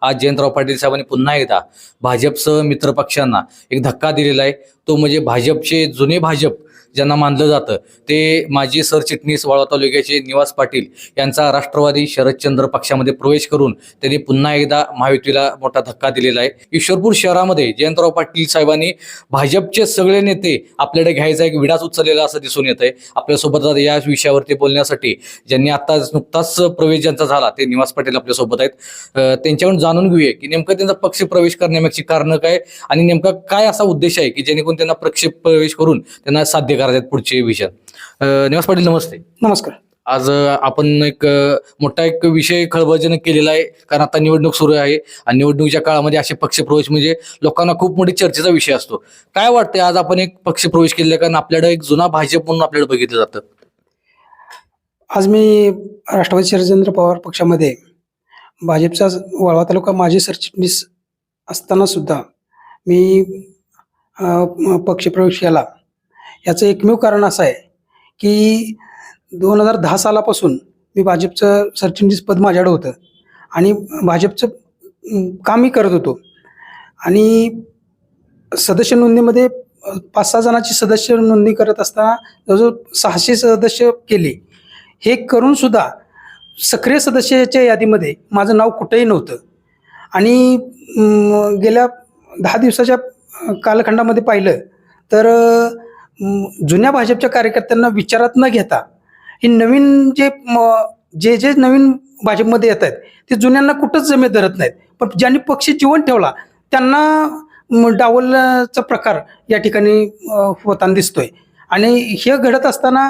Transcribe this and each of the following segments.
आज जयंतराव पाटील साहेबांनी पुन्हा एकदा भाजपसह मित्रपक्षांना एक धक्का दिलेला आहे। तो म्हणजे भाजपचे जुने भाजप ज्यांना मानलं जातं ते माजी सरचिटणीस वाळवा तालुक्याचे निवास पाटील यांचा राष्ट्रवादी शरदचंद्र पक्षामध्ये प्रवेश करून त्यांनी पुन्हा एकदा महायुतीला मोठा धक्का दिलेला आहे। ईश्वरपूर शहरामध्ये जयंतराव पाटील साहेबांनी भाजपचे सगळे नेते आपल्याकडे घ्यायचा एक विडाच उचललेला असं दिसून येत आहे। आपल्यासोबत या विषयावरती बोलण्यासाठी ज्यांनी आता नुकताच प्रवेश ज्यांचा झाला ते निवास पाटील आपल्यासोबत आहेत। त्यांच्याकडून जाणून घेऊया की नेमकं त्यांचा पक्ष प्रवेश करण्यामागची कारणं काय आणि नेमका काय असा उद्देश आहे की जेणेकरून त्यांना पक्ष प्रवेश करून त्यांना साध्य करायचे पुढचे विषय। निवास पाटील नमस्ते। नमस्कार। आज आपण एक मोठा एक विषय खळबळजनक केलेला आहे कारण आता निवडणूक सुरू आहे आणि निवडणुकीच्या काळामध्ये असे पक्ष प्रवेश म्हणजे लोकांना खूप मोठी चर्चेचा विषय असतो। काय वाटतंय आज आपण एक पक्ष प्रवेश केलेला कारण आपल्याकडे एक जुना भाजप म्हणून आपल्याला बघितलं जातं। आज मी राष्ट्रवादी शरदचंद्र पवार पक्षामध्ये भाजपचा वाळवा तालुका माजी सरचिटणीस असताना सुद्धा मी पक्षप्रवेश केला। याचं एकमेव कारण असं आहे की 2010 सालापासून मी भाजपचं सरचिटणीस पद माझ्याकडे होतं आणि भाजपचं कामही करत होतो आणि सदस्य नोंदणीमध्ये 5-6 जणांची सदस्य नोंदणी करत असताना जवळजवळ 600 सदस्य केले। हे करून सुद्धा सक्रिय सदस्याच्या यादीमध्ये माझं नाव कुठेही नव्हतं आणि गेल्या 10 दिवसाच्या कालखंडामध्ये पाहिलं तर जुन्या भाजपच्या कार्यकर्त्यांना विचारात न घेता हे नवीन जे नवीन भाजपमध्ये येत आहेत ते जुन्यांना कुठंच जमेत धरत नाहीत, पण ज्यांनी पक्ष जिवंत ठेवला त्यांना डावलण्याचा प्रकार या ठिकाणी होताना दिसतोय आणि हे घडत असताना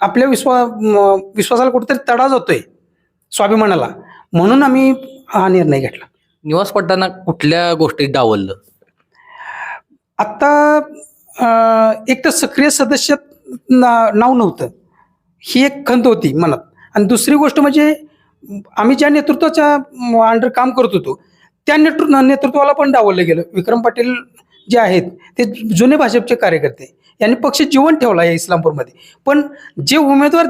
आपल्या विश्वासाला कुठेतरी तडा जातोय स्वाभिमानाला, म्हणून आम्ही हा निर्णय घेतला। निवास पाटलांना कुठल्या गोष्टीत डावललं? आत्ता एक तर सक्रिय सदस्य नाव नव्हतं ही एक खंत होती मनात आणि दुसरी गोष्ट म्हणजे आम्ही ज्या नेतृत्वाच्या अंडर काम करत होतो त्या नेतृत्वाला पण डावललं गेलं। विक्रम पाटील जे आहेत ते जुने भाजपचे कार्यकर्ते यांनी पक्ष जिवंत ठेवला या इस्लामपूरमध्ये, पण जे उमेदवार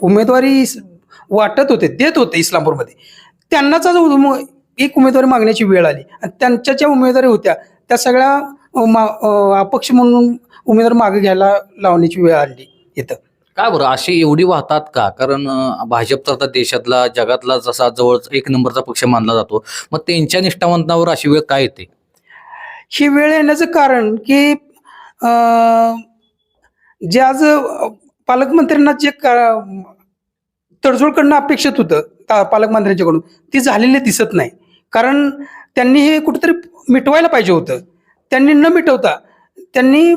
उमेदवारी वाटत होते देत होते इस्लामपूरमध्ये त्यांनाच एक उमेदवारी मागण्याची वेळ आली आणि त्यांच्या ज्या उमेदवारी होत्या त्या सगळ्या अपक्ष म्हणून उमेदवार मागे घ्यायला लावण्याची वेळ आली इथं। काय बरं अशी एवढी वाहतात का? कारण भाजप तर आता देशातला जगातला जसा जवळ 1 नंबरचा पक्ष मानला जातो, मग त्यांच्या निष्ठावंतांवर अशी वेळ काय येते? ही वेळ येण्याचं कारण की जे आज पालकमंत्र्यांना जे तडजोड करणं अपेक्षित होतं पालकमंत्र्यांच्याकडून ती झालेली दिसत नाही, कारण त्यांनी हे कुठेतरी मिटवायला पाहिजे होतं। त्यांनी न मिटवता त्यांनी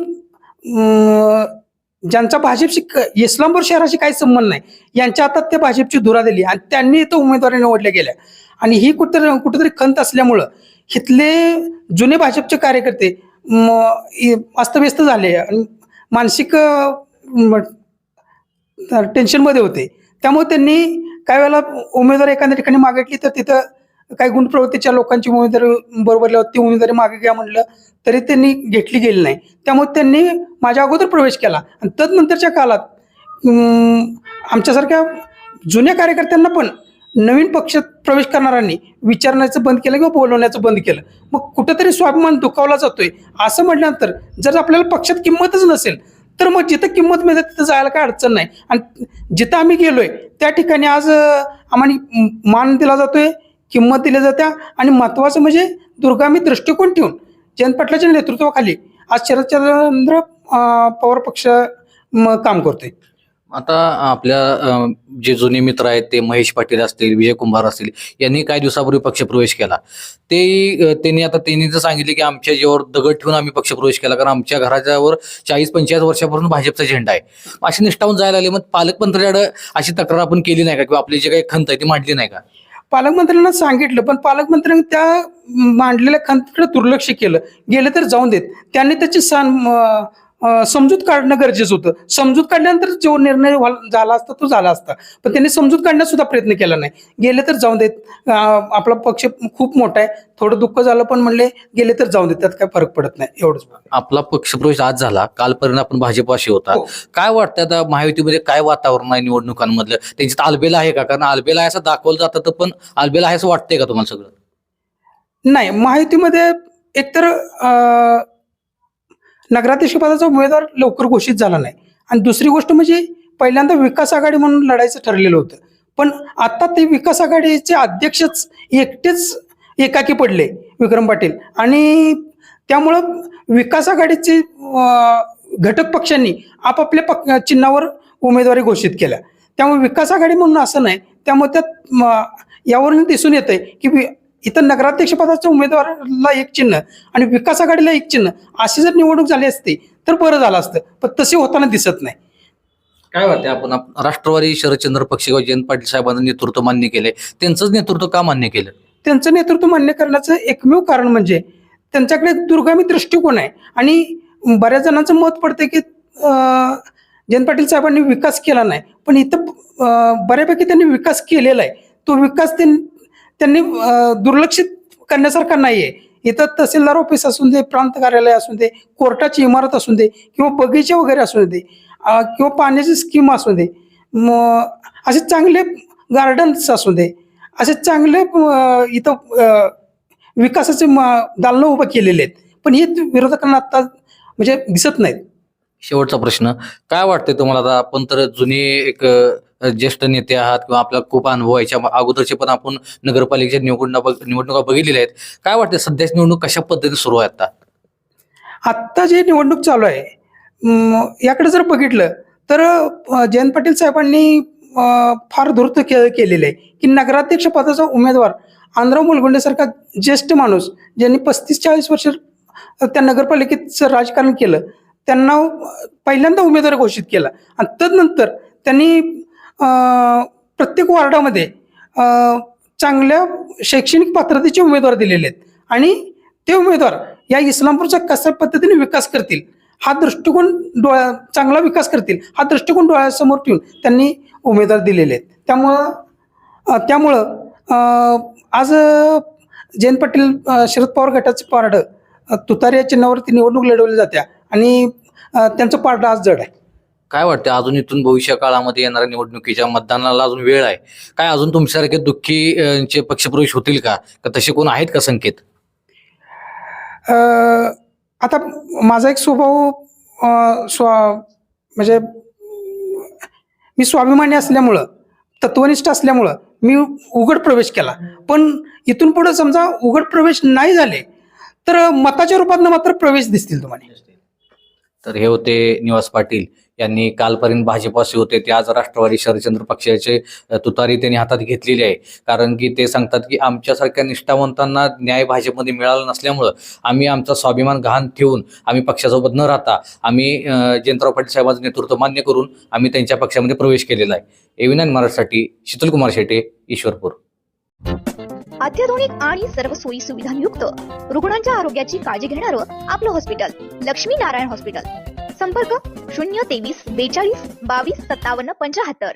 ज्यांचा भाजपशी इस्लामपूर शहराशी काही संबंध नाही यांच्या हातात त्या भाजपची धुरा दिली आणि त्यांनी इथं उमेदवारी निवडल्या गेल्या आणि ही कुठेतरी खंत असल्यामुळं इथले जुने भाजपचे कार्यकर्ते अस्तव्यस्त झाले आणि मानसिक टेन्शनमध्ये होते। त्यामुळे त्यांनी काही वेळेला उमेदवार एखाद्या ठिकाणी मागितली तर तिथं काही गुंड प्रवृत्तीच्या लोकांची उमेदवारी बरोबर ती उमेदवारी मागे घ्या म्हणलं तरी त्यांनी घेतली गेली नाही, त्यामुळे त्यांनी माझ्या अगोदर प्रवेश केला आणि तदनंतरच्या काळात आमच्यासारख्या जुन्या कार्यकर्त्यांना पण नवीन पक्षात प्रवेश करणाऱ्यांनी विचारण्याचं बंद केलं किंवा बोलवण्याचं बंद केलं। मग कुठंतरी स्वाभिमान दुखावला जातोय असं म्हटल्यानंतर जर आपल्याला पक्षात किंमतच नसेल तर मग जिथं किंमत मिळते तिथं जायला काय अडचण नाही आणि जिथं आम्ही गेलोय त्या ठिकाणी आज आम्हाला मान दिला जातोय, किंमत दिली जात्या आणि महत्त्वाचं म्हणजे दूरगामी दृष्टिकोन ठेवून जयंत पाटलाच्या नेतृत्वाखाली आज शरदचंद्र पवार पक्ष काम करतोय। आता आपल्या जे जुने मित्र आहेत ते महेश पाटील असतील, विजय कुंभार असतील यांनी काही दिवसापूर्वी पक्षप्रवेश केला। त्यांनी तर सांगितले की आमच्या जीवावर दगड ठेवून आम्ही पक्षप्रवेश केला कारण आमच्या घराच्यावर 40-45 वर्षापासून भाजपचा झेंडा आहे, अशी निष्ठावून जायला लागले। मग पालकमंत्र्यांकडे अशी तक्रार आपण केली नाही का किंवा आपली जे काही खंत आहे ती मांडली नाही का? पालकमंत्र्यांना सांगितलं पण पालकमंत्र्यांनी त्या मांडलेल्या खंतीकडे दुर्लक्ष केलं। गेले तर जाऊन देत, त्यांनी त्याची समजूत काढणं गरजेचं होतं. समजूत काढल्यानंतर जो निर्णय झाला असता तो झाला असता, पण त्यांनी समजूत काढण्याचा सुद्धा प्रयत्न केला नाही. गेले तर जाऊन देत, आपला पक्ष खूप मोठा आहे, थोडं दुःख झालं पण म्हणले गेले तर जाऊन देत, त्यात काय फरक पडत नाही, एवढंच. आपला पक्षप्रवेश आज झाला, कालपर्यंत आपण भाजपाशी होता. हो. काय वाटतं आता महायुतीमध्ये काय वातावरण आहे निवडणुकांमधलं? त्यांच्यात आलबेला आहे का? कारण आलबेला आहे असं दाखवलं जातं, तर पण आलबेला आहे असं वाटतंय का तुम्हाला सगळं? नाही, महायुतीमध्ये एकतर नगराध्यक्ष पदाचा उमेदवार लवकर घोषित झाला नाही, आणि दुसरी गोष्ट म्हणजे पहिल्यांदा विकास आघाडी म्हणून लढायचं ठरलेलं होतं, पण आता ते विकास आघाडीचे अध्यक्षच एकटेच एकाकी पडले, विक्रम पाटील, आणि त्यामुळं विकास आघाडीचे घटक पक्षांनी आपापल्या चिन्हावर उमेदवारी घोषित केल्या. त्यामुळे विकास आघाडी म्हणून असं नाही, त्यामुळे त्यात यावरून दिसून येतंय की इथं नगराध्यक्ष पदाच्या उमेदवाराला एक चिन्ह आणि विकास आघाडीला एक चिन्ह, अशी जर निवडणूक झाली असती तर बरं झालं असतं, पण तसे होताना दिसत नाही. काय वाटतं आपण राष्ट्रवादी शरदचंद्र पक्ष किंवा जयंत पाटील साहेबांचं नेतृत्व मान्य केलंय, त्यांचंच नेतृत्व का मान्य केलं? त्यांचं नेतृत्व मान्य करण्याचं एकमेव कारण म्हणजे त्यांच्याकडे दूरगामी दृष्टिकोन आहे, आणि बऱ्याच जणांचं मत पडतं की जयंत पाटील साहेबांनी विकास केला नाही, पण इथं बऱ्यापैकी त्यांनी विकास केलेला आहे. तो विकास त्यांनी दुर्लक्षित करण्यासारखा नाहीये. इथं तहसीलदार ऑफिस असून दे, प्रांत कार्यालय असून दे, कोर्टाची इमारत असून दे, किंवा बगीचे वगैरे असू दे, किंवा पाण्याची स्कीम असू दे, असे चांगले गार्डन्स असू दे, असे चांगले इथं विकासाचे दालनं उभं केलेले आहेत, पण हे विरोधकांना आता म्हणजे दिसत नाहीत. शेवटचा प्रश्न, काय वाटतंय तुम्हाला? आता आपण तर जुने एक ज्येष्ठ नेते आहात किंवा आपला खूप अनुभव आहे, याच्या अगोदरचे पण आपण नगरपालिकेच्या निवडणुका बघितलेल्या आहेत. काय वाटतं सध्याची निवडणूक कशा पद्धतीने सुरू आहे? आत्ता जे निवडणूक चालू आहे, याकडे जर बघितलं तर जयंत पाटील साहेबांनी फार धूर्त केलेलं आहे की नगराध्यक्ष पदाचा उमेदवार आंध्र मुलगुंडेसारखा ज्येष्ठ माणूस, ज्यांनी 35-40 वर्ष त्या नगरपालिकेचं राजकारण केलं, त्यांना पहिल्यांदा उमेदवार घोषित केला, आणि तदनंतर त्यांनी प्रत्येक वार्डामध्ये चांगल्या शैक्षणिक पात्रतेचे उमेदवार दिलेले आहेत, आणि ते उमेदवार या इस्लामपूरचा कशा पद्धतीने विकास करतील हा दृष्टिकोन चांगला विकास करतील हा दृष्टिकोन डोळ्यासमोर ठेवून त्यांनी उमेदवार दिलेले आहेत. त्यामुळं आज जयंत पाटील शरद पवार गटाचं पारडं तुतारी या चिन्हावरती निवडणूक लढवली जात्या, आणि त्यांचं पारडं आज जड आहे. काय वाटतं अजून इथून भविष्य काळामध्ये येणाऱ्या निवडणुकीच्या मतदानाला अजून वेळ आहे काय? अजून तुमच्यासारखे दुःखी चे पक्षप्रवेश होतील का? तसे कोण आहेत का संकेत? आता माझा एक स्वभाव म्हणजे मी स्वाभिमानी असल्यामुळं, तत्वनिष्ठ असल्यामुळं मी उघड प्रवेश केला, पण इथून पुढे समजा उघड प्रवेश नाही झाले तर मताच्या रूपात मात्र प्रवेश दिसतील तुम्हाला. तर हे होते निवास पाटील यांनी कालपर्यंत भाजपाशी होते, ते आज राष्ट्रवादी शरदचंद्र पक्षाचे तुतारी त्यांनी हातात घेतलेली आहे. कारण की ते सांगतात की आमच्यासारख्या निष्ठावंतांना न्याय भाजपमध्ये मिळाला नसल्यामुळं आम्ही आमचा स्वाभिमान गहाण ठेवून आम्ही पक्षासोबत न राहता आम्ही जयंतराव पाटील साहेबांचं नेतृत्व मान्य करून आम्ही त्यांच्या पक्षामध्ये प्रवेश केलेला आहे. एव्ही9 मराठीसाठी शीतलकुमार शेटे, ईश्वरपूर. अत्याधुनिक आणि सर्व सोयी सुविधांयुक्त रुग्णांच्या आरोग्याची काळजी घेणारं आपलं हॉस्पिटल लक्ष्मी नारायण हॉस्पिटल. संपर्क 023 42 22 57 75.